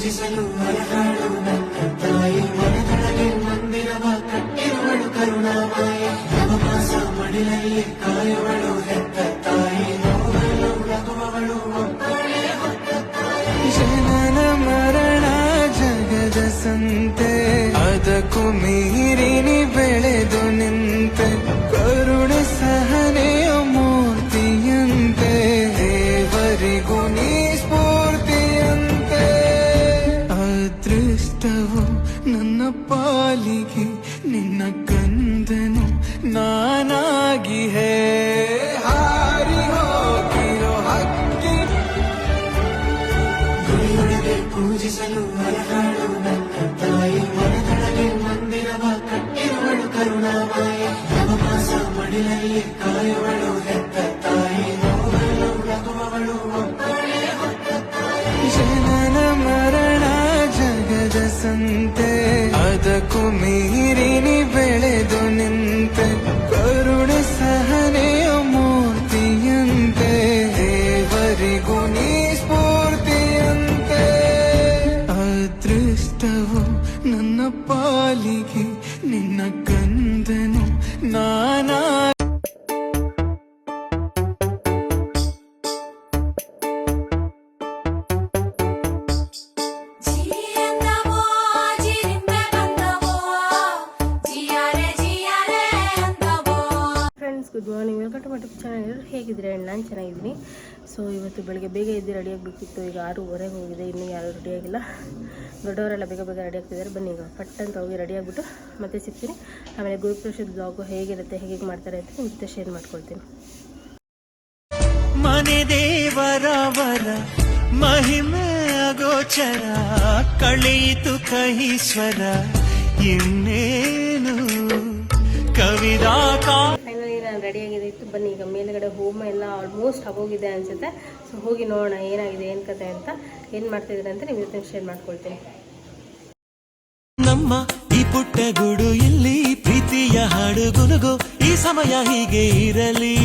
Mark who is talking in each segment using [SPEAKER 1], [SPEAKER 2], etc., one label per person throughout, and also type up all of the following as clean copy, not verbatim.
[SPEAKER 1] ಪೂಜಿಸಲು ಹರಹಾಡು ನನ್ನ ತಾಯಿ ಮನದೊಳಗೆ ಮಂದಿರವ ಕಟ್ಟಿರುವಳು ಕರುಣಾಮಾಯಿ ನವಮಾಸ ಮಡಿಲಲ್ಲಿ ಕಾಯುವಳು ಹೆತ್ತ ತಾಯಿ ನೋವಲು ನಗುವವಳು ಒಬ್ಬಳೇ ಹೊತ್ತ ತಾಯಿ ಜನನ ಮರಣ ಜಗದ ಸಂತೆ ಅದಕ್ಕೂ ಮೀರಿ ಬೆಳೆದು ನಿಂತೆ ಕರುಣೆ ಸಹನೆಯ ಮೂರ್ತಿಯಂತೆ ದೇವರಿಗೂ ನೀ ಸ್ಫೂರ್ತಿಯಂತೆ ಅದೃಷ್ಟವು ನನ್ನ ಪಾಲಿಗೆ ನಿನ್ನ ಕಂದನು ನಾನಾಗಿ ಹೇ ಹಾರಿ ಹೋಗಿರೋ ಹಕ್ಕಿ ಗುಡಿಯೊಳಗೆ ಪೂಜಿಸಲು ಹರಹಾಡು ನನ್ನ ತಾಯಿ ಮನದೊಳಗೆ ಮಂದಿರವ ಕಟ್ಟಿರುವಳು ಕರುಣಾಮಾಯಿ ನವಮಾಸ ಮಡಿಲಲ್ಲಿ ಕಾಯುವಳು ಹೆತ್ತ ತಾಯಿ ನೋವಲು ನಗುವವಳು ಒಬ್ಬಳೇ ಹೊತ್ತ ತಾಯಿ ಜನನ ಮರಣ ಜಗದ ಸಂತೆ ಅದಕ್ಕೂ ಮೀರಿ ಬೆಳೆದು ನಿಂತೆ ಕರುಣೆ ಸಹನೆಯ ಮೂರ್ತಿಯಂತೆ ದೇವರಿಗೂ ನೀ ಸ್ಫೂರ್ತಿಯಂತೆ ಅದೃಷ್ಟವು ನನ್ನ ಪಾಲಿಗೆ ನಿನ್ನ ಕಂದನು ನಾನಾ
[SPEAKER 2] good morning, welcome to my YouTube channel. ಎಲ್ಲರೂ ಹೇಗಿದ್ರೆ ನಾನು ಚೆನ್ನಾಗಿದ್ದೀನಿ. ಸೊ ಇವತ್ತು ಬೆಳಗ್ಗೆ ಬೇಗ ಎದ್ದು ರೆಡಿ ಆಗಬೇಕಿತ್ತು. ಈಗ 6:30 ಹೋಗಿದೆ, ಇನ್ನೂ ಯಾರೂ ರೆಡಿಯಾಗಿಲ್ಲ. ದೊಡ್ಡವರೆಲ್ಲ ಬೇಗ ರೆಡಿ ಆಗ್ತಿದ್ದಾರೆ. ಬನ್ನಿ ಈಗ ಪಟ್ ಅಂತ ಹೋಗಿ ರೆಡಿ ಆಗಿಬಿಟ್ಟು ಮತ್ತೆ ಸಿಗ್ತೀನಿ. ಆಮೇಲೆ ಗುರುಪ್ರಸಾದ್ ಬ್ಲಾಗು ಹೇಗಿರುತ್ತೆ, ಹೇಗೆ ಮಾಡ್ತಾರೆ ಅಂತ ನಿಮ್ಮ ಜೊತೆ ಶೇರ್ ಮಾಡ್ಕೊಳ್ತೀನಿ.
[SPEAKER 1] ಮನೆ ದೇವರವರ ಮಹಿಮೆ ಅಗೋಚರ ಕಳೆಯಿತು ಕಹೀಶ್ವರ ಇನ್ನೇನು ಕವಿದಾ
[SPEAKER 2] ನಾನು ರೆಡಿಯಾಗಿದೆ ಇತ್ತು. ಬನ್ನಿ ಈಗ ಮೇಲುಗಡೆ ಹೋಮ ಎಲ್ಲ ಆಲ್ಮೋಸ್ಟ್ ಆಗೋಗಿದೆ ಅನಿಸುತ್ತೆ. ಸೊ ಹೋಗಿ ನೋಡೋಣ ಏನಾಗಿದೆ, ಏನು ಕತೆ ಅಂತ, ಏನು ಮಾಡ್ತಿದ್ದಾರೆ ಅಂತ ನಿಮ್ಮ ಜೊತೆ ಶೇರ್ ಮಾಡ್ಕೊಳ್ತೀನಿ.
[SPEAKER 1] ನಮ್ಮ ಈ ಪುಟ್ಟ ಗೂಡು ಇಲ್ಲಿ ಪ್ರೀತಿಯ ಹಾಡು ಗುನುಗು ಈ ಸಮಯ ಹೀಗೆ ಇರಲಿ.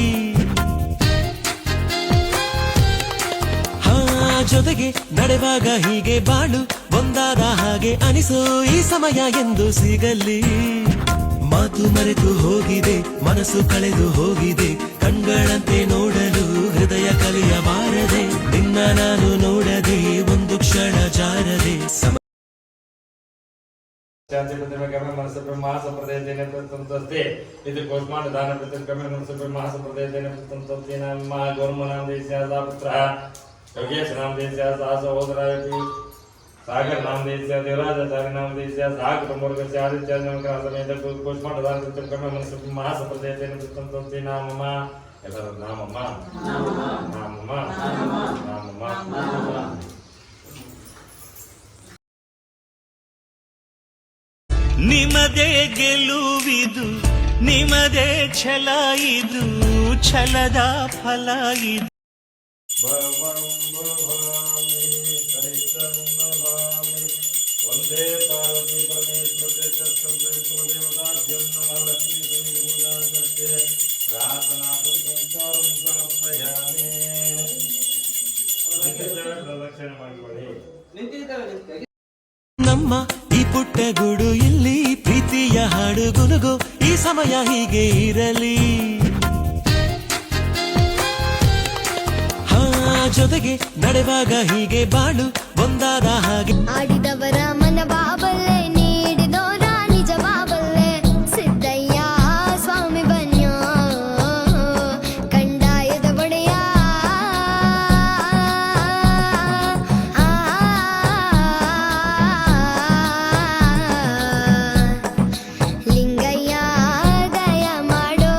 [SPEAKER 1] ಜೊತೆಗೆ ನಡೆವಾಗ ಹೀಗೆ ಬಾಳು ಒಂದಾದ ಹಾಗೆ ಅನಿಸೋ ಈ ಸಮಯ ಎಂದು ಸಿಗಲಿ. ಮಾತು ಮರೆತು ಹೋಗಿದೆ, ಮನಸ್ಸು ಕಳೆದು ಹೋಗಿದೆ, ಕಣ್ಗಳಂತೆ ನೋಡಲು ಹೃದಯ ಕಲಿಯಬಾರದೆ. ನಿನ್ನ ನಾನು ನೋಡದೆ ಒಂದು ಕ್ಷಣ ಜಾರದೆ. ಶಾಂತಿ ಪ್ರತಿಮೆ ಮನಸ್ಸು ಮಹಾಸಂಪ್ರದಾಯದೇನೆ ಪ್ರಸ್ತುತಸ್ತೆ ಇದು ಕೋಸ್ಮಾನ ದಾನ ಪ್ರತಿಕ್ರಮೆ ಮನಸ್ಸು ಮಹಾಸಂಪ್ರದಾಯದೇನೆ ಪ್ರಸ್ತುತಸ್ತೆ. ನಮ್ಮ ಗೌರಮನಾಮ ದೇಶದ ಪುತ್ರ ಯೋಗೇಶ್ ನಾಮ ದೇಶ ಸಹೋದರ सागर नाम देश देवराजाचार्य नाम देश साग प्रमोर्ग से आदित्य नमकर समेत पुष्पण दान प्रत्यक्रम मनुष्य महासंप्रदाय तेन प्रस्तुतस्ते. नाममा ಎಲ್ಲರೂ ನಾಮಮ್ಮ ನಾಮಮ್ಮ ನಾಮಮ್ಮ ನಾಮಮ್ಮ. ನಿಮದೇ ಗೆಲುವಿದು, ನಿಮದೇ ಛಲ ಇದು, ಛಲದ ಫಲ ಇದು. ವಂದೇ ಪಾರ್ವತಿ ಪರಮೇಶ್ವರ ಪ್ರಾರ್ಥನಾ ಪ್ರದಕ್ಷಿಣೆ ಮಾಡಿಕೊಳ್ಳಿ. ನಮ್ಮ ಈ ಪುಟ್ಟ ಗೂಡು ಇಲ್ಲಿ ಪ್ರೀತಿಯ ಹಾಡು ಗುನುಗು ಈ ಸಮಯ ಹೀಗೆ ಇರಲಿ. ಜೊತೆಗೆ ನಡೆವಾಗ ಹೀಗೆ ಬಾಳು ಒಂದಾದ ಹಾಗೆ.
[SPEAKER 3] ಆಡಿದವರ ಮನ ಬಾಬಲ್ಲೆ ನೀಡಿದೋರ ನಿಜ ಬಾಬಲ್ಲೆ ಸಿದ್ದಯ್ಯ ಸ್ವಾಮಿ ಬನ್ಯೋ ಕಂಡಾಯದ ಒಡೆಯ ಲಿಂಗಯ್ಯ ದಯ ಮಾಡೋ.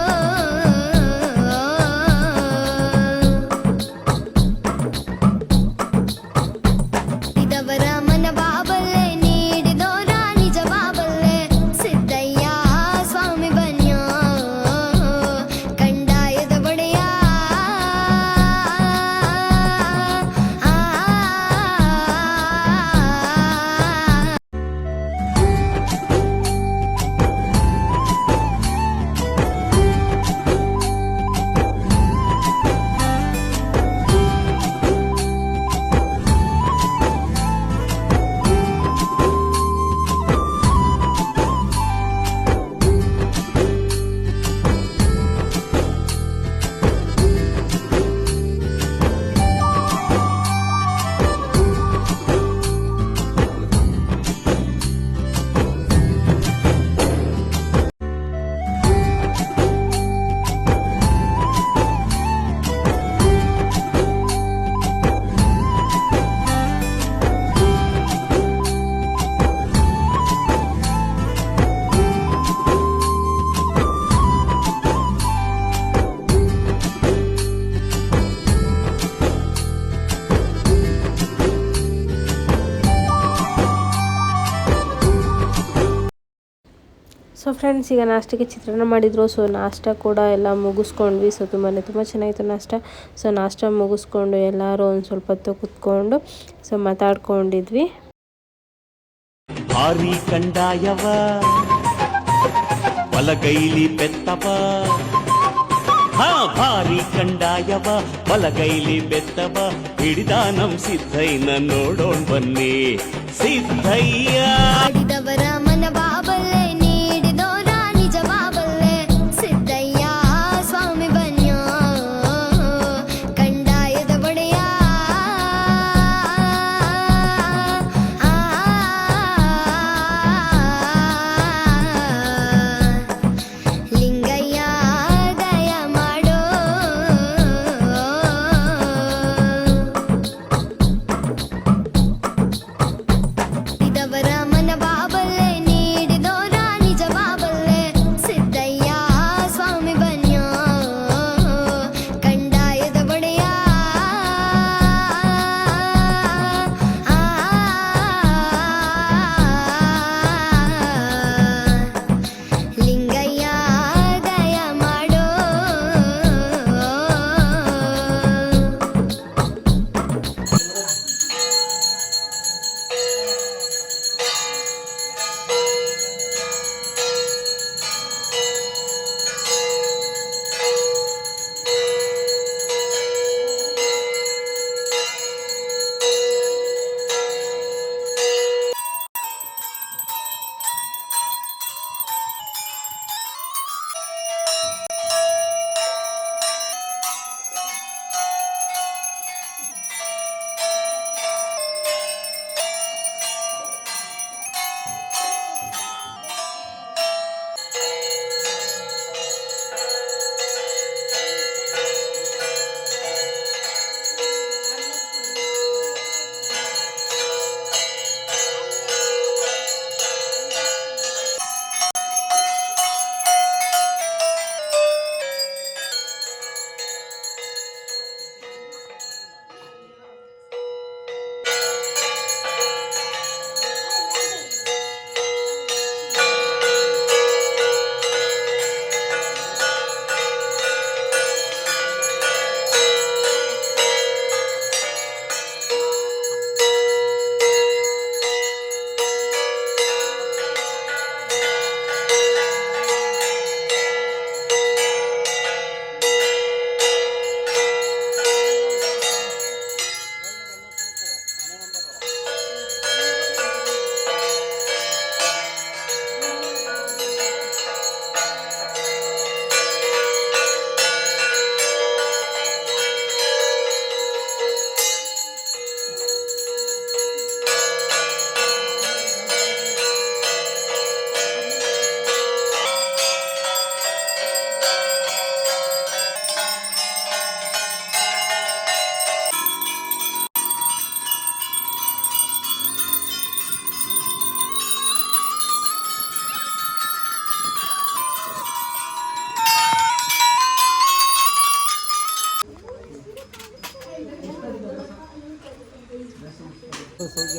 [SPEAKER 3] ಮನ ಬಾಬಲ್ಲೆ ನೀಡಿದೋರ
[SPEAKER 2] ಸೊ ಫ್ರೆಂಡ್ಸ್, ಈಗ ನಾಷ್ಟಕ್ಕೆ ಚಿತ್ರಾನ್ನ ಮಾಡಿದರು. ಸೊ ನಾಷ್ಟ ಕೂಡ ಎಲ್ಲ ಮುಗಿಸ್ಕೊಂಡ್ವಿ. ಸೊ ತುಂಬ ಚೆನ್ನಾಗಿತ್ತು ನಾಷ್ಟ. ಸೊ ನಾಷ್ಟ ಮುಗಿಸ್ಕೊಂಡು ಎಲ್ಲರೂ ಒಂದು ಸ್ವಲ್ಪ ಹೊತ್ತು ಕುತ್ಕೊಂಡು ಸೊ ಮಾತಾಡ್ಕೊಂಡಿದ್ವಿ.
[SPEAKER 4] ಭಾರಿ ಕಂಡಾಯವ ಬಲಗೈಲಿ ಬೆತ್ತವ, ಭಾರಿ ಕಂಡಾಯವ ಬಲಗೈಲಿ ಬೆತ್ತವ, ಹಿಡಿದ ನಮ್ ಸಿದ್ದಯ್ಯನ ನೋಡೋಣ ಬನ್ನಿ. ಸಿದ್ದಯ್ಯ
[SPEAKER 3] ಆಡಿದವರ ಮನ ಬಾಬಲ್ಲೆ, ನೀಡಿದೋರ ನಿಜ ಬಾಬಲ್ಲೆ, ಸಿದ್ದಯ್ಯ ಸ್ವಾಮಿ ಬನ್ಯ ಕಂಡಾಯದ ಒಡೆಯ. ಲಿಂಗಯ್ಯ ದಯ ಮಾಡೋ, ಇದವರ ಮನ ಬಾಬಲ್ಲೆ, ನೀಡಿದೋರ ನಿಜ ಬಾಬಲ್ಲೆ, ಸಿದ್ದಯ್ಯ ಸ್ವಾಮಿ ಬನ್ಯ ಕಂಡಾಯದ ಒಡೆಯ. ಲಿಂಗಯ್ಯ ದಯ ಮಾಡೋ.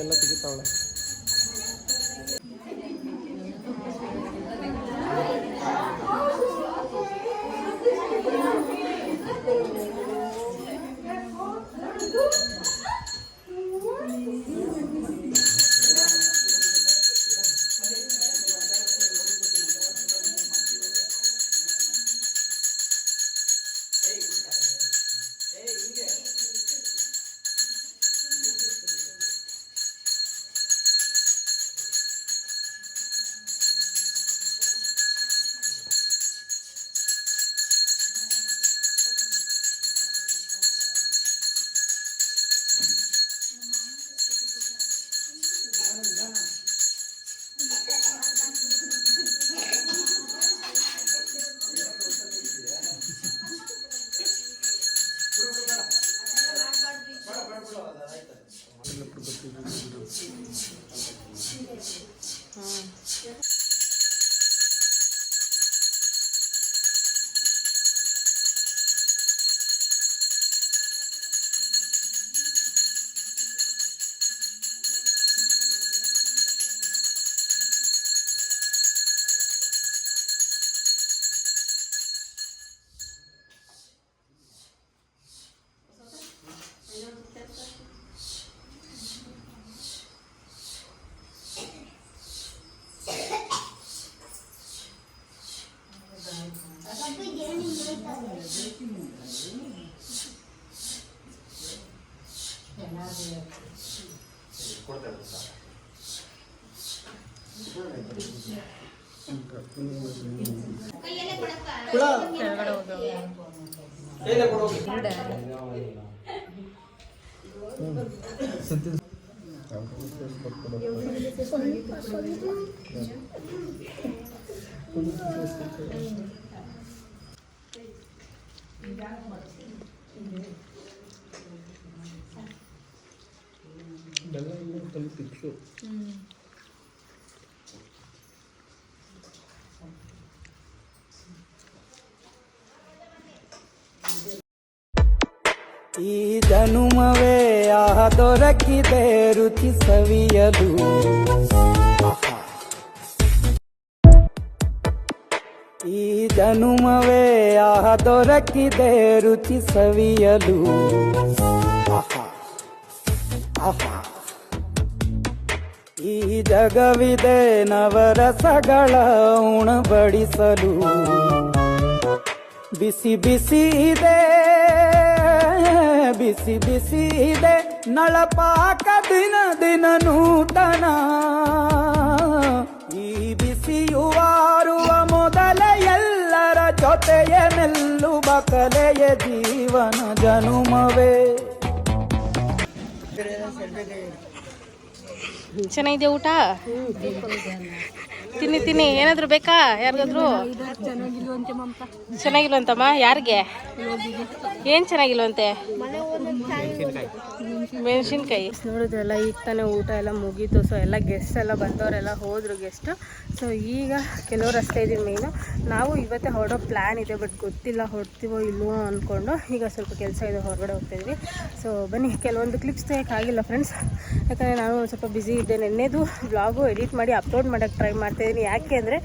[SPEAKER 5] ಎಲ್ಲ ತೆಗಿತಾವಳೆ.
[SPEAKER 2] ಕೆಳಗಡೆ ಹೋಗ್ಯಾವ.
[SPEAKER 5] ಈ ಜನುಮವೇ ದೊರಕಿದೆ ರುಚಿ ಸವಿಯಲು. ಈ ಜನುಮವೇ ದೊರಕಿದೆ ರುಚಿ ಸವಿಯಲು. ಈ ಜಗವಿದೆ ನವರಸಗಳ ಉಣಬಡಿಸಲು. ಬಿಸಿ ಬಿಸಿ ಇದೆ ಬಿಸಿ ಬಿಸಿ ಇದೆ ನಳಪಾಕ ದಿನ ದಿನ ನೂತನ. ಈ ಬಿಸಿಯುವಾರುವ ಮೊದಲ ಎಲ್ಲರ ಜೊತೆಯ ಮೆಲ್ಲುವ ಕಲೆಯ ಜೀವನ ಜನುಮವೇ.
[SPEAKER 2] ಚೆನ್ನಾಗಿದೆ ಊಟ? ತಿನ್ನಿ ತಿನ್ನಿ. ಏನಾದ್ರು ಬೇಕಾ ಯಾರಿಗಾದ್ರು? ಚೆನ್ನಾಗಿಲ್ವಂತಮ್ಮ? ಯಾರಿಗೆ? ಏನು ಚೆನ್ನಾಗಿಲ್ವಂತೆ? ಮೆಣಸಿನ್ಕಾಯಿ. ನೋಡಿದ್ರಲ್ಲ, ಈಗ ತಾನೇ ಊಟ ಎಲ್ಲ ಮುಗೀತು. ಸೊ ಎಲ್ಲ ಗೆಸ್ಟ್ ಎಲ್ಲ ಬಂದವರೆಲ್ಲ ಹೋದ್ರು ಗೆಸ್ಟ್. ಸೊ ಈಗ ಕೆಲವರು ಅಷ್ಟೇ ಇದೀವಿ. ಮೇಯ್ನು ನಾವು ಇವತ್ತೇ ಹೊರಡೋ ಪ್ಲ್ಯಾನ್ ಇದೆ, ಬಟ್ ಗೊತ್ತಿಲ್ಲ ಹೊರಡ್ತೀವೋ ಇಲ್ವೋ ಅಂದ್ಕೊಂಡು. ಈಗ ಸ್ವಲ್ಪ ಕೆಲಸ ಇದೆ, ಹೊರಗಡೆ ಹೋಗ್ತಾಯಿದ್ವಿ. ಸೊ ಬನ್ನಿ, ಕೆಲವೊಂದು ಕ್ಲಿಪ್ಸ್ ತೆಗೋಕ್ಕಾಗಿಲ್ಲ ಫ್ರೆಂಡ್ಸ್, ಯಾಕಂದರೆ ನಾನು ಸ್ವಲ್ಪ ಬ್ಯುಸಿ ಇದ್ದೆ. ನೆನ್ನೆದು ವ್ಲಾಗು ಎಡಿಟ್ ಮಾಡಿ ಅಪ್ಲೋಡ್ ಮಾಡೋಕ್ಕೆ ಟ್ರೈ ಮಾಡ್ತಾಯಿದ್ದೀನಿ. ಯಾಕೆ ಅಂದರೆ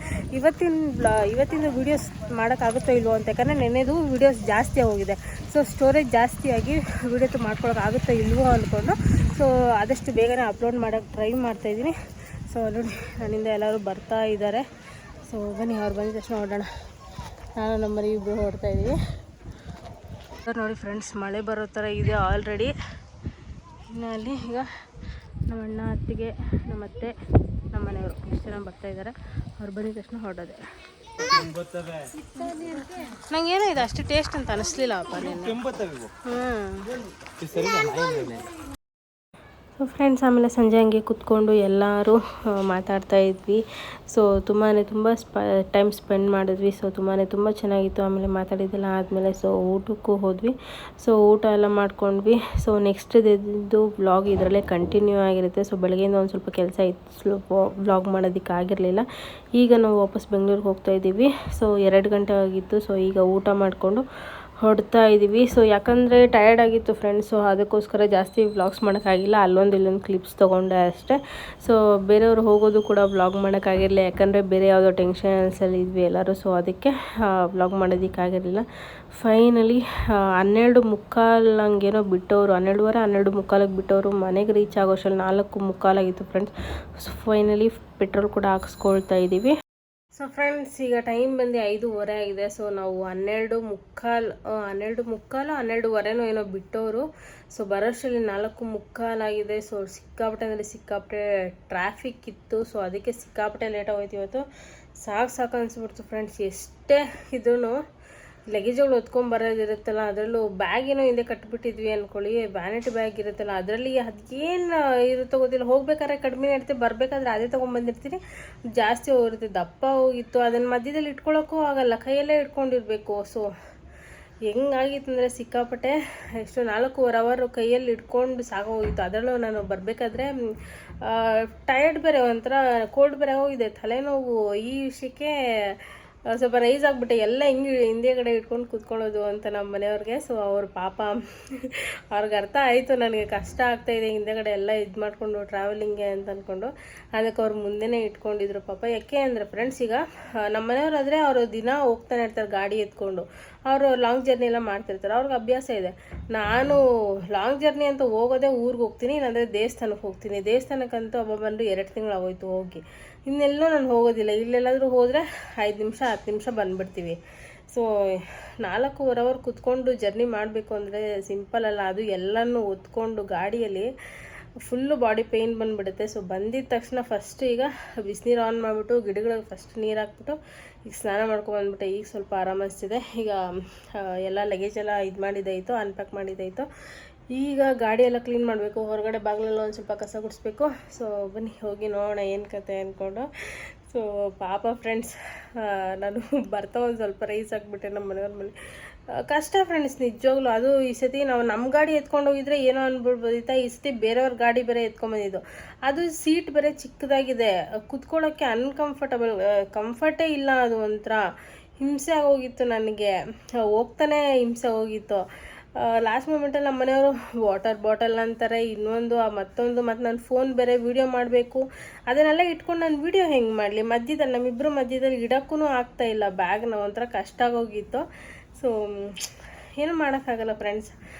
[SPEAKER 2] ಇವತ್ತಿನ ವೀಡಿಯೋಸ್ ಮಾಡೋಕ್ಕಾಗುತ್ತೋ ಇಲ್ವೋ ಅಂತ. ಯಾಕಂದರೆ ನೆನ್ನೆದು ವೀಡಿಯೋಸ್ ಜಾಸ್ತಿ ಹೋಗಿದೆ. ಸೊ ಸ್ಟೋರೇಜ್ ಜಾಸ್ತಿಯಾಗಿ ವೀಡಿಯೋ ಮಾಡ್ಕೊಳಕ್ಕಾಗುತ್ತೋ ಇಲ್ವೋ ಅಂದ್ಕೊಂಡು ಸೊ ಆದಷ್ಟು ಬೇಗನೆ ಅಪ್ಲೋಡ್ ಮಾಡೋಕ್ಕೆ ಟ್ರೈ ಮಾಡ್ತಾಯಿದ್ದೀನಿ. ಸೊ ನೋಡಿ, ನನ್ನಿಂದ ಎಲ್ಲರೂ ಬರ್ತಾ ಇದ್ದಾರೆ. ಸೊ ಬನ್ನಿ, ಅವ್ರು ಬಂದ ತಕ್ಷಣ ಹೊರಡೋಣ. ನಾನು ನಮ್ಮ ಮರಿ ಇಬ್ಬರು ಹೊರಡ್ತಾಯಿದ್ದೀವಿ. ನೋಡಿ ಫ್ರೆಂಡ್ಸ್, ಮಳೆ ಬರೋ ಥರ ಇದೆ ಆಲ್ರೆಡಿ. ಇನ್ನು ಅಲ್ಲಿ ಈಗ ನಮ್ಮ ಅಣ್ಣ, ಅತ್ತಿಗೆ, ನಮ್ಮ ಅತ್ತೆ, ನಮ್ಮ ಮನೆಯವರು ಇಷ್ಟು ಜನ ಬರ್ತಾಯಿದ್ದಾರೆ. ಅವ್ರು ಬಂದಿದ ತಕ್ಷಣ ಹೊರಡೋದೆ. ನಂಗೇನೋ ಇದು ಅಷ್ಟು ಟೇಸ್ಟ್ ಅಂತ ಅನಿಸ್ಲಿಲ್ಲ ಅಪ್ಪ ಸೊ ಫ್ರೆಂಡ್ಸ್, ಆಮೇಲೆ ಸಂಜೆ ಹಂಗೆ ಕೂತ್ಕೊಂಡು ಎಲ್ಲರೂ ಮಾತಾಡ್ತಾ ಇದ್ವಿ. ಸೊ ತುಂಬ ಟೈಮ್ ಸ್ಪೆಂಡ್ ಮಾಡಿದ್ವಿ. ಸೊ ತುಂಬ ಚೆನ್ನಾಗಿತ್ತು. ಆಮೇಲೆ ಮಾತಾಡಿದ್ದೆಲ್ಲ ಆದಮೇಲೆ ಸೊ ಊಟಕ್ಕೂ ಹೋದ್ವಿ. ಸೊ ಊಟ ಎಲ್ಲ ಮಾಡ್ಕೊಂಡ್ವಿ. ಸೊ ನೆಕ್ಸ್ಟ್ ಇದು ವ್ಲಾಗ್ ಇದರಲ್ಲೇ ಕಂಟಿನ್ಯೂ ಆಗಿರುತ್ತೆ. ಸೊ ಬೆಳಗ್ಗೆಯಿಂದ ಒಂದು ಸ್ವಲ್ಪ ಕೆಲಸ ಇತ್ತು, ವ್ಲಾಗ್ ಮಾಡೋದಕ್ಕೆ ಆಗಿರಲಿಲ್ಲ. ಈಗ ನಾವು ವಾಪಸ್ ಬೆಂಗಳೂರಿಗೆ ಹೋಗ್ತಾ ಇದ್ದೀವಿ. ಸೊ 2 ಗಂಟೆ ಆಗಿತ್ತು. ಸೊ ಈಗ ಊಟ ಮಾಡಿಕೊಂಡು ಹೊರಡ್ತಾ ಇದ್ದೀವಿ. ಸೊ ಯಾಕಂದರೆ ಟಯರ್ಡ್ ಆಗಿತ್ತು ಫ್ರೆಂಡ್ಸ್. ಸೊ ಅದಕ್ಕೋಸ್ಕರ ಜಾಸ್ತಿ ವ್ಲಾಗ್ಸ್ ಮಾಡೋಕ್ಕಾಗಿಲ್ಲ. ಅಲ್ಲೊಂದು ಇಲ್ಲೊಂದು ಕ್ಲಿಪ್ಸ್ ತೊಗೊಂಡೆ ಅಷ್ಟೇ. ಸೊ ಬೇರೆಯವರು ಹೋಗೋದು ಕೂಡ ವ್ಲಾಗ್ ಮಾಡೋಕ್ಕಾಗಿರಲಿಲ್ಲ, ಯಾಕಂದರೆ ಬೇರೆ ಯಾವುದೋ ಟೆನ್ಷನ್ಸಲ್ಲಿ ಇದ್ವಿ ಎಲ್ಲರೂ. ಸೊ ಅದಕ್ಕೆ ವ್ಲಾಗ್ ಮಾಡೋದಕ್ಕಾಗಿರಲಿಲ್ಲ. ಫೈನಲಿ 12:15 ಹಂಗೇನೋ ಬಿಟ್ಟವರು, 12:15 12:15 ಬಿಟ್ಟವರು. ಮನೆಗೆ ರೀಚ್ ಆಗೋಷ್ಟರಲ್ಲಿ 4:15 ಆಗಿತ್ತು ಫ್ರೆಂಡ್ಸ್. ಸೊ ಫೈನಲಿ ಪೆಟ್ರೋಲ್ ಕೂಡ ಹಾಕ್ಸ್ಕೊಳ್ತಾ ಇದ್ದೀವಿ. ಸೊ ಫ್ರೆಂಡ್ಸ್, ಈಗ ಟೈಮ್ ಬಂದು 5:15 ಆಗಿದೆ. ಸೊ ನಾವು 12:15 ಏನೋ ಬಿಟ್ಟವರು. ಸೊ ಬರೋಷ್ಟರಲ್ಲಿ 4:15 ಆಗಿದೆ. ಸೊ ಸಿಕ್ಕಾಪಟ್ಟೆ ಟ್ರಾಫಿಕ್ ಇತ್ತು. ಸೊ ಅದಕ್ಕೆ ಸಿಕ್ಕಾಪಟ್ಟೆ ಲೇಟ್ ಆಗೋಯ್ತು ಇವತ್ತು. ಸಾಕು ಅನಿಸ್ಬಿಡ್ತು ಫ್ರೆಂಡ್ಸ್. ಎಷ್ಟೇ ಇದ್ರೂ ಲಗೇಜ್ಗಳು ಹೊತ್ಕೊಂಬರೋದಿರುತ್ತಲ್ಲ, ಅದರಲ್ಲೂ ಬ್ಯಾಗ್ ಏನೋ ಹಿಂದೆ ಕಟ್ಬಿಟ್ಟಿದ್ವಿ ಅಂದ್ಕೊಳ್ಳಿ, ವ್ಯಾನಿಟಿ ಬ್ಯಾಗ್ ಇರುತ್ತಲ್ಲ, ಅದರಲ್ಲಿ ಅದೇನು ಇರುತ್ತೋ ಗೊತ್ತಿಲ್ಲ. ಹೋಗ್ಬೇಕಾದ್ರೆ ಕಡಿಮೆ ಇರ್ತೀವಿ, ಬರಬೇಕಾದ್ರೆ ಅದೇ ತೊಗೊಂಬಂದಿರ್ತೀನಿ. ಜಾಸ್ತಿ ಹೋಗಿರುತ್ತೆ, ದಪ್ಪ ಹೋಗಿತ್ತು. ಅದನ್ನು ಮಧ್ಯದಲ್ಲಿ ಇಟ್ಕೊಳ್ಳೋಕ್ಕೂ ಆಗಲ್ಲ, ಕೈಯಲ್ಲೇ ಇಟ್ಕೊಂಡಿರ್ಬೇಕು. ಸೊ ಹೆಂಗಾಗಿತ್ತು ಅಂದರೆ ಸಿಕ್ಕಾಪಟ್ಟೆ ಎಷ್ಟು 4.5 ಅವರ್ ಕೈಯಲ್ಲಿ ಇಟ್ಕೊಂಡು ಸಾಗೋಗಿತ್ತು. ಅದರಲ್ಲೂ ನಾನು ಬರಬೇಕಾದ್ರೆ ಟಯರ್ಡ್ ಬೇರೆ, ಒಂಥರ ಕೋಲ್ಡ್ ಬೇರೆ ಹೋಗಿದೆ, ತಲೆನೋವು. ಈ ವಿಷಯಕ್ಕೆ ಸ್ವಲ್ಪ ರೈಸ್ ಆಗಿಬಿಟ್ಟೆ. ಎಲ್ಲ ಹಿಂದೆಗಡೆ ಇಟ್ಕೊಂಡು ಕೂತ್ಕೊಳ್ಳೋದು ಅಂತ ನಮ್ಮ ಮನೆಯವ್ರಿಗೆ. ಸೊ ಅವ್ರ ಪಾಪ ಅವ್ರಿಗೆ ಅರ್ಥ ಆಯಿತು ನನಗೆ ಕಷ್ಟ ಆಗ್ತಾಯಿದೆ ಹಿಂದೆಗಡೆ ಎಲ್ಲ ಇದು ಮಾಡಿಕೊಂಡು ಟ್ರಾವೆಲಿಂಗ್ಗೆ ಅಂತ ಅಂದ್ಕೊಂಡು. ಅದಕ್ಕೆ ಅವ್ರು ಮುಂದೆನೇ ಇಟ್ಕೊಂಡಿದ್ರು ಪಾಪ. ಯಾಕೆ ಅಂದರೆ ಫ್ರೆಂಡ್ಸ್, ಈಗ ನಮ್ಮ ಮನೆಯವರಾದರೆ ಅವರು ದಿನ ಹೋಗ್ತಾನೆ ಇರ್ತಾರೆ ಗಾಡಿ ಎತ್ಕೊಂಡು. ಅವರು ಲಾಂಗ್ ಜರ್ನಿ ಎಲ್ಲ ಮಾಡ್ತಿರ್ತಾರೆ, ಅವ್ರಿಗೆ ಅಭ್ಯಾಸ ಇದೆ. ನಾನು ಲಾಂಗ್ ಜರ್ನಿ ಅಂತ ಹೋಗೋದೇ ಊರಿಗೆ ಹೋಗ್ತೀನಿ, ಇಲ್ಲಾಂದರೆ ದೇವಸ್ಥಾನಕ್ಕೆ ಹೋಗ್ತೀನಿ. ದೇವಸ್ಥಾನಕ್ಕಂತೂ ಹಬ್ಬ ಬಂದು 2 ತಿಂಗಳು ಆಗೋಯ್ತು ಹೋಗಿ. ಇನ್ನೆಲ್ಲೂ ನಾನು ಹೋಗೋದಿಲ್ಲ. ಇಲ್ಲೆಲ್ಲಾದರೂ ಹೋದರೆ 5 ನಿಮಿಷ 10 ನಿಮಿಷ ಬಂದುಬಿಡ್ತೀವಿ. ಸೊ 4.5 ಅವರ್ ಕುತ್ಕೊಂಡು ಜರ್ನಿ ಮಾಡಬೇಕು ಅಂದರೆ ಸಿಂಪಲ್ ಅಲ್ಲ. ಅದು ಎಲ್ಲನೂ ಹೊತ್ಕೊಂಡು ಗಾಡಿಯಲ್ಲಿ ಫುಲ್ಲು ಬಾಡಿ ಪೇಯ್ನ್ ಬಂದುಬಿಡುತ್ತೆ. ಸೊ ಬಂದಿದ್ದ ತಕ್ಷಣ ಫಸ್ಟ್ ಈಗ ಬಿಸಿನೀರು ಆನ್ ಮಾಡಿಬಿಟ್ಟು ಗಿಡಗಳಿಗೆ ಫಸ್ಟ್ ನೀರು ಹಾಕ್ಬಿಟ್ಟು ಈಗ ಸ್ನಾನ ಮಾಡ್ಕೊಂಡ್ಬಂದ್ಬಿಟ್ಟೆ. ಈಗ ಸ್ವಲ್ಪ ಆರಾಮ ಅನಿಸ್ತಿದೆ. ಈಗ ಎಲ್ಲ ಲಗೇಜ್ ಎಲ್ಲ ಇದು ಮಾಡಿದ್ದಾಯಿತು, ಅನ್ಪ್ಯಾಕ್ ಮಾಡಿದ್ದಾಯಿತು. ಈಗ ಗಾಡಿ ಎಲ್ಲ ಕ್ಲೀನ್ ಮಾಡಬೇಕು. ಹೊರಗಡೆ ಬಾಗಿಲೆಲ್ಲ ಒಂದು ಸ್ವಲ್ಪ ಕಸ ಗುಡಿಸ್ಬೇಕು. ಸೊ ಬನ್ನಿ ಹೋಗಿ ನೋಡೋಣ ಏನು ಕತೆ ಅಂದ್ಕೊಂಡು. ಸೊ ಪಾಪ ಫ್ರೆಂಡ್ಸ್, ನಾನು ಬರ್ತಾ ಒಂದು ಸ್ವಲ್ಪ ರೈಸ್ ಹಾಕ್ಬಿಟ್ಟೆ ನಮ್ಮ ಮನೆಯವ್ರ ಮೇಲೆ. ಕಷ್ಟ ಫ್ರೆಂಡ್ಸ್ ನಿಜವಾಗ್ಲೂ. ಅದು ಈ ಸತಿ ನಾವು ನಮ್ಮ ಗಾಡಿ ಎತ್ಕೊಂಡು ಹೋಗಿದ್ರೆ ಏನೋ ಅಂದ್ಬಿಡ್ಬೋದಿತ್ತ. ಈ ಸತಿ ಬೇರೆಯವ್ರ ಗಾಡಿ ಬೇರೆ ಎತ್ಕೊಂಬಂದಿದ್ದು. ಅದು ಸೀಟ್ ಬೇರೆ ಚಿಕ್ಕದಾಗಿದೆ, ಕುತ್ಕೊಳ್ಳೋಕ್ಕೆ ಕಂಫರ್ಟೇ ಇಲ್ಲ. ಅದು ಒಂಥರ ಹಿಂಸೆ ಆಗೋಗಿತ್ತು ನನಗೆ, ಹೋಗ್ತಾನೆ ಹಿಂಸೆ ಹೋಗಿತ್ತು. ಲಾಸ್ಟ್ ಮೂಮೆಂಟಲ್ಲಿ ನಮ್ಮ ಮನೆಯವರು ವಾಟರ್ ಬಾಟಲ್ ಅಂತಾರೆ, ಇನ್ನೊಂದು ಮತ್ತೊಂದು, ಮತ್ತು ನನ್ನ ಫೋನ್ ಬೇರೆ ವೀಡಿಯೋ ಮಾಡಬೇಕು. ಅದನ್ನೆಲ್ಲ ಇಟ್ಕೊಂಡು ನಾನು ವೀಡಿಯೋ ಹೆಂಗೆ ಮಾಡಲಿ? ನಮ್ಮಿಬ್ಬರು ಮಧ್ಯದಲ್ಲಿ ಇಡೋಕ್ಕೂ ಆಗ್ತಾಯಿಲ್ಲ ಬ್ಯಾಗ್ನ. ಒಂಥರ ಕಷ್ಟ ಆಗೋಗಿತ್ತು. ಸೊ ಏನು ಮಾಡೋಕ್ಕಾಗಲ್ಲ ಫ್ರೆಂಡ್ಸ್,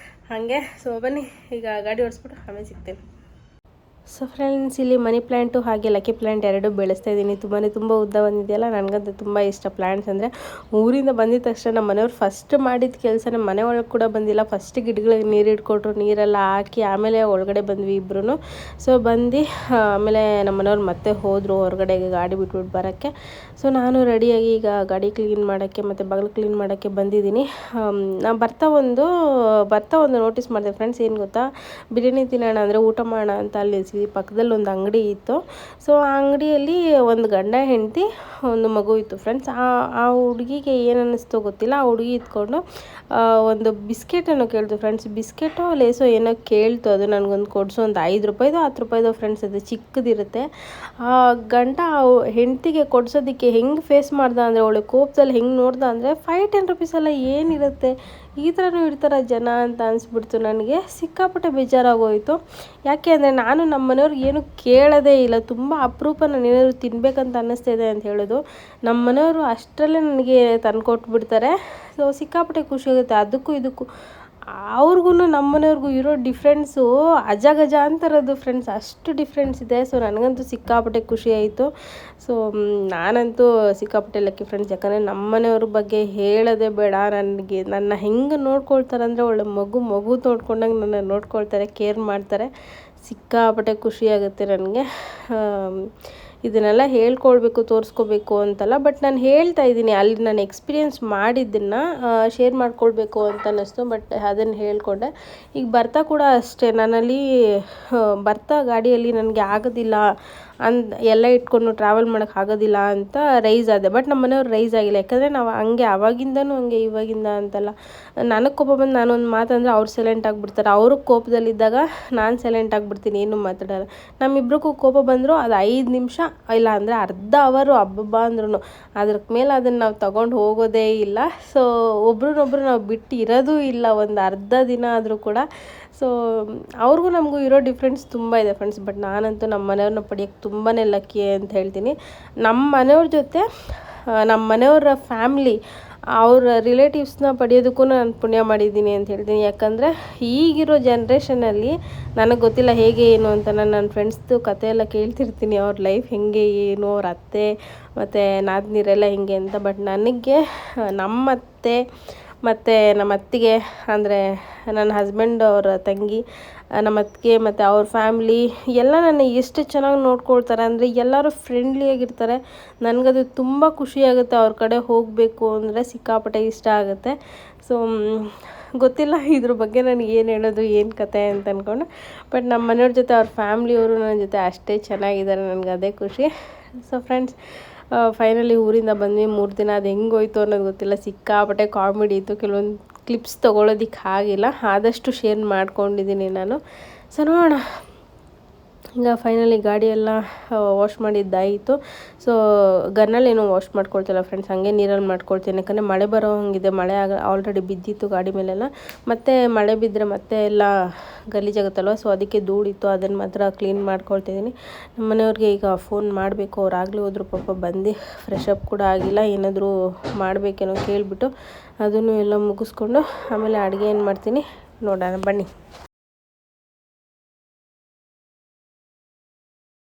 [SPEAKER 2] ಹಾಗೆ. ಸೊ ಬನ್ನಿ ಈಗ ಗಾಡಿ ಓಡಿಸ್ಬಿಟ್ಟು ಆಮೇಲೆ ಸಿಗ್ತೇನೆ. ಸೊ ಫ್ರೆಂಡ್ಸ್, ಇಲ್ಲಿ ಮನಿ ಪ್ಲ್ಯಾಂಟು ಹಾಗೆ ಲಕ್ಕಿ ಪ್ಲ್ಯಾಂಟ್ ಎರಡೂ ಬೆಳೆಸ್ತಾ ಇದ್ದೀನಿ. ತುಂಬ ಉದ್ದ ಬಂದಿದೆಯಲ್ಲ, ನನಗಂತೂ ತುಂಬ ಇಷ್ಟ ಪ್ಲ್ಯಾಂಟ್ಸ್ ಅಂದರೆ. ಊರಿಂದ ಬಂದಿದ ತಕ್ಷಣ ನಮ್ಮ ಮನೆಯವ್ರು ಫಸ್ಟ್ ಮಾಡಿದ ಕೆಲಸನೇ, ಮನೆ ಒಳಗೆ ಕೂಡ ಬಂದಿಲ್ಲ, ಫಸ್ಟ್ ಗಿಡಗಳಿಗೆ ನೀರು ಇಟ್ಕೊಟ್ರು, ನೀರೆಲ್ಲ ಹಾಕಿ ಆಮೇಲೆ ಒಳಗಡೆ ಬಂದ್ವಿ ಇಬ್ಬರು. ಸೊ ಬಂದು ಆಮೇಲೆ ನಮ್ಮ ಮನೆಯವ್ರು ಮತ್ತೆ ಹೋದರು ಹೊರಗಡೆಗೆ ಗಾಡಿ ಬಿಟ್ಬಿಟ್ಟು ಬರೋಕ್ಕೆ. ಸೊ ನಾನು ರೆಡಿಯಾಗಿ ಈಗ ಗಾಡಿ ಕ್ಲೀನ್ ಮಾಡೋಕ್ಕೆ ಮತ್ತು ಬಾಗಿಲು ಕ್ಲೀನ್ ಮಾಡೋಕ್ಕೆ ಬಂದಿದ್ದೀನಿ. ನಾನು ಬರ್ತಾ ಒಂದು ನೋಟಿಸ್ ಮಾಡಿದೆ ಫ್ರೆಂಡ್ಸ್. ಏನು ಗೊತ್ತಾ, ಬಿರಿಯಾನಿ ತಿನ್ನೋಣ ಅಂದರೆ ಊಟ ಮಾಡೋಣ ಅಂತ ಅಲ್ಲಿ ಪಕ್ಕದಲ್ಲಿ ಒಂದು ಅಂಗಡಿ ಇತ್ತು. ಸೊ ಆ ಅಂಗಡಿಯಲ್ಲಿ ಒಂದು ಗಂಡ ಹೆಂಡತಿ ಒಂದು ಮಗು ಇತ್ತು ಫ್ರೆಂಡ್ಸ್. ಆ ಹುಡುಗಿಗೆ ಏನು ಅನ್ನಿಸ್ತೋ ಗೊತ್ತಿಲ್ಲ, ಆ ಹುಡುಗಿ ಇದ್ಕೊಂಡು ಒಂದು ಬಿಸ್ಕೆಟನ್ನು ಕೇಳ್ತು ಫ್ರೆಂಡ್ಸ್. ಬಿಸ್ಕೆಟೋ ಲೇಸೋ ಏನೋ ಕೇಳ್ತು. ಅದು ನನಗೊಂದು ಕೊಡಿಸು ಅಂತ. 5 ರೂಪಾಯಿದೋ 10 ರೂಪಾಯಿದೋ ಫ್ರೆಂಡ್ಸ್, ಅದು ಚಿಕ್ಕದಿರುತ್ತೆ. ಆ ಗಂಡ ಹೆಂಡತಿಗೆ ಕೊಡ್ಸೋದಕ್ಕೆ ಹೆಂಗೆ ಫೇಸ್ ಮಾಡ್ದ ಅಂದರೆ, ಅವಳು ಕೋಪದಲ್ಲಿ ಹೆಂಗೆ ನೋಡ್ದ ಅಂದರೆ, 5-10 ರೂಪೀಸ್ ಎಲ್ಲ ಏನಿರುತ್ತೆ, ಈ ಥರನೂ ಇರ್ತಾರೆ ಜನ ಅಂತ ಅನಿಸ್ಬಿಡ್ತು ನನಗೆ. ಸಿಕ್ಕಾಪಟ್ಟೆ ಬೇಜಾರಾಗೋಯಿತು. ಯಾಕೆ ಅಂದರೆ ನಾನು ನಮ್ಮ ಮನೆಯವ್ರಿಗೆ ಏನು ಕೇಳೋದೇ ಇಲ್ಲ. ತುಂಬ ಅಪರೂಪ ನಾನು ಏನಾದರೂ ತಿನ್ನಬೇಕಂತ ಅನ್ನಿಸ್ತಾ ಇದೆ ಅಂತ ಹೇಳೋದು. ನಮ್ಮ ಮನೆಯವರು ಅಷ್ಟರಲ್ಲೇ ನನಗೆ ತಂದುಕೊಟ್ಬಿಡ್ತಾರೆ. ಸೊ ಸಿಕ್ಕಾಪಟ್ಟೆ ಖುಷಿ ಆಗುತ್ತೆ. ಅದಕ್ಕೂ ಇದಕ್ಕೂ ಅವ್ರಿಗೂ ನಮ್ಮ ಮನೆಯವ್ರಿಗೂ ಇರೋ ಡಿಫ್ರೆನ್ಸು ಅಜಗಜ ಅಂತಾರದು ಫ್ರೆಂಡ್ಸ್, ಅಷ್ಟು ಡಿಫ್ರೆನ್ಸ್ ಇದೆ. ಸೊ ನನಗಂತೂ ಸಿಕ್ಕಾಪಟ್ಟೆ ಖುಷಿ ಆಯಿತು. ಸೊ ನಾನಂತೂ ಸಿಕ್ಕಾಪಟ್ಟೆ ಲಕ್ಕಿ ಫ್ರೆಂಡ್ಸ್. ಯಾಕಂದರೆ ನಮ್ಮ ಮನೆಯವ್ರ ಬಗ್ಗೆ ಹೇಳೋದೇ ಬೇಡ. ನನ್ನ ಹೆಂಗೆ ನೋಡ್ಕೊಳ್ತಾರೆ ಅಂದರೆ, ಒಳ್ಳೆ ಮಗು ನೋಡ್ಕೊಂಡಂಗೆ ನನ್ನ ನೋಡ್ಕೊಳ್ತಾರೆ, ಕೇರ್ ಮಾಡ್ತಾರೆ. ಸಿಕ್ಕಾಪಟ್ಟೆ ಖುಷಿಯಾಗುತ್ತೆ ನನಗೆ. ಇದನ್ನೆಲ್ಲ ಹೇಳ್ಕೊಳ್ಬೇಕು, ತೋರಿಸ್ಕೋಬೇಕು ಅಂತಲ್ಲ, ಬಟ್ ನಾನು ಹೇಳ್ತಾ ಇದ್ದೀನಿ. ಅಲ್ಲಿ ನಾನು ಎಕ್ಸ್ಪೀರಿಯೆನ್ಸ್ ಮಾಡಿದ್ದನ್ನು ಶೇರ್ ಮಾಡ್ಕೊಳ್ಬೇಕು ಅಂತ ಅನ್ನಿಸ್ತು. ಬಟ್ ಅದನ್ನು ಹೇಳ್ಕೊಂಡೆ. ಈಗ ಬರ್ತಾ ಕೂಡ ಅಷ್ಟೇ, ನಾನಲ್ಲಿ ಬರ್ತಾ ಗಾಡಿಯಲ್ಲಿ ನನಗೆ ಆಗೋದಿಲ್ಲ ಎಲ್ಲ ಇಟ್ಕೊಂಡು ಟ್ರಾವೆಲ್ ಮಾಡೋಕ್ಕೆ ಆಗೋದಿಲ್ಲ ಅಂತ ರೈಸ್ ಆದೆ. ಬಟ್ ನಮ್ಮ ಮನೆಯವ್ರು ರೈಸ್ ಆಗಿಲ್ಲ. ಯಾಕಂದರೆ ನಾವು ಹಂಗೆ ಆವಾಗಿಂದನೂ ಹಂಗೆ ಇವಾಗಿಂದ ಅಂತಲ್ಲ. ನನಗೆ ಕೋಪ ಬಂದು ನಾನೊಂದು ಮಾತಂದರೆ ಅವ್ರು ಸೈಲೆಂಟ್ ಆಗಿಬಿಡ್ತಾರೆ. ಅವರು ಕೋಪದಲ್ಲಿದ್ದಾಗ ನಾನು ಸೈಲೆಂಟ್ ಆಗಿಬಿಡ್ತೀನಿ, ಏನೂ ಮಾತಾಡೋಲ್ಲ. ನಮ್ಮಿಬ್ರಿಗೂ ಕೋಪ ಬಂದರೂ ಅದು 5 ನಿಮಿಷ, ಇಲ್ಲ ಅಂದರೆ ಅರ್ಧ ಅವರು ಹಬ್ಬ ಅಂದ್ರೂ ಅದ್ರ ಮೇಲೆ ಅದನ್ನು ನಾವು ತಗೊಂಡು ಹೋಗೋದೇ ಇಲ್ಲ. ಸೊ ಒಬ್ರನ್ನೊಬ್ರು ನಾವು ಬಿಟ್ಟು ಇರೋದೂ ಇಲ್ಲ ಒಂದು ಅರ್ಧ ದಿನ ಆದರೂ ಕೂಡ. ಸೊ ಅವ್ರಿಗೂ ನಮಗೂ ಇರೋ ಡಿಫ್ರೆನ್ಸ್ ತುಂಬ ಇದೆ ಫ್ರೆಂಡ್ಸ್. ಬಟ್ ನಾನಂತೂ ನಮ್ಮ ಮನೆಯವ್ರನ್ನ ಪಡೆಯೋಕ್ಕೆ ತುಂಬಾ ಲಕ್ಕಿ ಅಂತ ಹೇಳ್ತೀನಿ. ನಮ್ಮ ಮನೆಯವ್ರ ಜೊತೆ ನಮ್ಮ ಮನೆಯವರ ಫ್ಯಾಮ್ಲಿ, ಅವ್ರ ರಿಲೇಟಿವ್ಸ್ನ ಪಡೆಯೋದಕ್ಕೂ ನಾನು ಪುಣ್ಯ ಮಾಡಿದ್ದೀನಿ ಅಂತ ಹೇಳ್ತೀನಿ. ಯಾಕಂದರೆ ಈಗಿರೋ ಜನ್ರೇಷನಲ್ಲಿ ನನಗೆ ಗೊತ್ತಿಲ್ಲ ಹೇಗೆ ಏನು ಅಂತ. ನಾನು ನನ್ನ ಫ್ರೆಂಡ್ಸ್ದು ಕತೆ ಎಲ್ಲ ಕೇಳ್ತಿರ್ತೀನಿ, ಅವ್ರ ಲೈಫ್ ಹೆಂಗೆ ಏನು, ಅವ್ರ ಅತ್ತೆ ಮತ್ತು ನಾದಿನಿರೆಲ್ಲ ಹೆಂಗೆ ಅಂತ. ಬಟ್ ನನಗೆ ನಮ್ಮತ್ತೆ ಮತ್ತು ನಮ್ಮ ಅತ್ತಿಗೆ ಅಂದರೆ ನನ್ನ ಹಸ್ಬೆಂಡ್ ಅವರ ತಂಗಿ, ನಮ್ಮ ಅತ್ತಿಗೆ ಮತ್ತು ಅವ್ರ ಫ್ಯಾಮ್ಲಿ ಎಲ್ಲ ನನ್ನ ಎಷ್ಟು ಚೆನ್ನಾಗಿ ನೋಡ್ಕೊಳ್ತಾರೆ ಅಂದರೆ, ಎಲ್ಲರೂ ಫ್ರೆಂಡ್ಲಿಯಾಗಿರ್ತಾರೆ. ನನಗದು ತುಂಬ ಖುಷಿಯಾಗುತ್ತೆ. ಅವ್ರ ಕಡೆ ಹೋಗಬೇಕು ಅಂದರೆ ಸಿಕ್ಕಾಪಟ್ಟೆ ಇಷ್ಟ ಆಗುತ್ತೆ. ಸೊ ಗೊತ್ತಿಲ್ಲ ಇದ್ರ ಬಗ್ಗೆ ನನಗೆ ಏನು ಹೇಳೋದು, ಏನು ಕತೆ ಅಂತ ಅಂದ್ಕೊಂಡು. ಬಟ್ ನಮ್ಮ ಮನೆಯವ್ರ ಜೊತೆ ಅವ್ರ ಫ್ಯಾಮ್ಲಿಯವರು ನನ್ನ ಜೊತೆ ಅಷ್ಟೇ ಚೆನ್ನಾಗಿದ್ದಾರೆ, ನನಗೆ ಅದೇ ಖುಷಿ. ಸೊ ಫ್ರೆಂಡ್ಸ್, ಫೈನಲಿ ಊರಿಂದ ಬಂದ್ವಿ. 3 ದಿನ ಅದು ಹೆಂಗೋಯ್ತು ಅನ್ನೋದು ಗೊತ್ತಿಲ್ಲ. ಸಿಕ್ಕಾಪಟ್ಟೆ ಕಾಮಿಡಿ ಇತ್ತು. ಕೆಲವೊಂದು ಕ್ಲಿಪ್ಸ್ ತೊಗೊಳೋದಕ್ಕೆ ಆಗಿಲ್ಲ, ಆದಷ್ಟು ಶೇರ್ ಮಾಡ್ಕೊಂಡಿದ್ದೀನಿ ನಾನು. ಸೊ ನೋಡೋಣ. ಈಗ ಫೈನಲಿ ಗಾಡಿಯೆಲ್ಲ ವಾಶ್ ಮಾಡಿದ್ದಾಯಿತು. ಸೊ ಗನ್ನಲ್ಲಿ ವಾಶ್ ಮಾಡ್ಕೊಳ್ತಿಲ್ಲ ಫ್ರೆಂಡ್ಸ್, ಹಾಗೆ ನೀರಲ್ಲಿ ಮಾಡ್ಕೊಳ್ತೀನಿ. ಯಾಕಂದರೆ ಮಳೆ ಬರೋ ಹಂಗಿದೆ. ಮಳೆ ಆಲ್ರೆಡಿ ಬಿದ್ದಿತ್ತು ಗಾಡಿ ಮೇಲೆಲ್ಲ. ಮತ್ತೆ ಮಳೆ ಬಿದ್ದರೆ ಮತ್ತೆ ಎಲ್ಲ ಗಲೀಜಾಗುತ್ತಲ್ವ. ಸೊ ಅದಕ್ಕೆ ಧೂಳಿತ್ತು, ಅದನ್ನು ಮಾತ್ರ ಕ್ಲೀನ್ ಮಾಡ್ಕೊಳ್ತಿದ್ದೀನಿ. ನಮ್ಮ ಮನೆಯವ್ರಿಗೆ ಈಗ ಫೋನ್ ಮಾಡಬೇಕು. ಅವ್ರು ಆಗಲೇ ಹೋದ್ರು ಪಾಪ, ಬಂದು ಫ್ರೆಶ್ ಅಪ್ ಕೂಡ ಆಗಿಲ್ಲ. ಏನಾದರೂ ಮಾಡಬೇಕೇನೋ ಕೇಳಿಬಿಟ್ಟು ಅದನ್ನು ಎಲ್ಲ ಮುಗಿಸ್ಕೊಂಡು ಆಮೇಲೆ ಅಡುಗೆ ಏನು ಮಾಡ್ತೀನಿ ನೋಡೋಣ ಬನ್ನಿ.